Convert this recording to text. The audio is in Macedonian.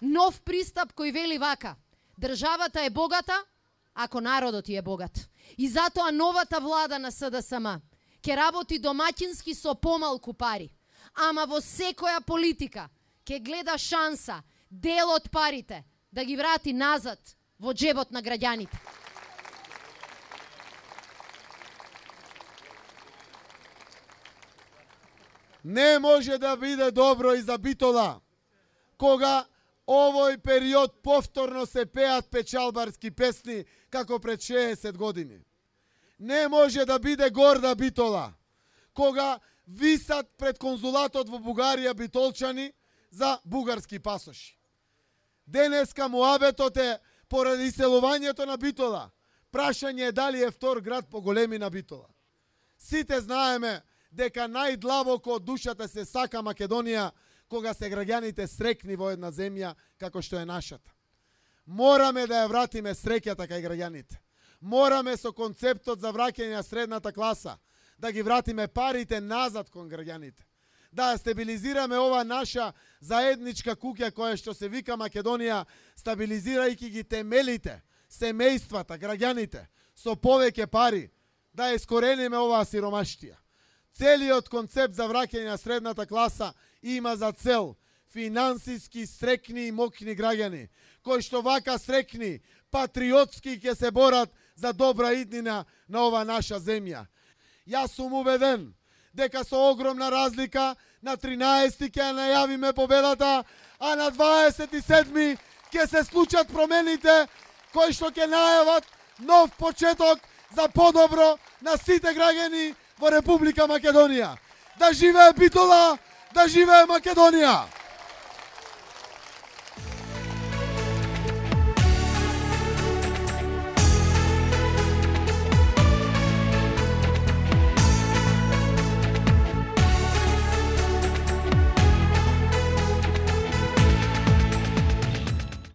нов пристап кој вели вака: државата е богата ако народот е богат. И затоа новата влада на СДСМ ќе работи домаќински со помалку пари, ама во секоја политика ќе гледа шанса дел од парите да ги врати назад во џебот на граѓаните. Не може да биде добро и за Битола, кога овој период повторно се пеат печалбарски песни како пред 60 години. Не може да биде горда Битола, кога висат пред конзулатот во Бугарија битолчани за бугарски пасоши. Денеска муабетот е поради иселувањето на Битола. Прашање е дали е втор град по големина Битола. Сите знаеме дека најдлабоко од душата се сака Македонија кога се граѓаните срекни во една земја како што е нашата. Мораме да ја вратиме среќата кај граѓаните. Мораме со концептот за враќање на средната класа да ги вратиме парите назад кон граѓаните. Да ја стабилизираме ова наша заедничка куќа која што се вика Македонија, стабилизирајќи ги темелите, семејствата, граѓаните, со повеќе пари, да искорениме оваа сиромаштија. Целиот концепт за враќање на средната класа има за цел финансиски стрекни и мокни граѓани, кои што вака стрекни, патриотски ќе се борат за добра иднина на ова наша земја. Јас сум убеден дека со огромна разлика на 13 ќе најавиме победата, а на 27 ќе се случат промените кои што ќе најават нов почеток за подобро на сите граѓани во Република Македонија. Да живее Битола, да живее Македонија!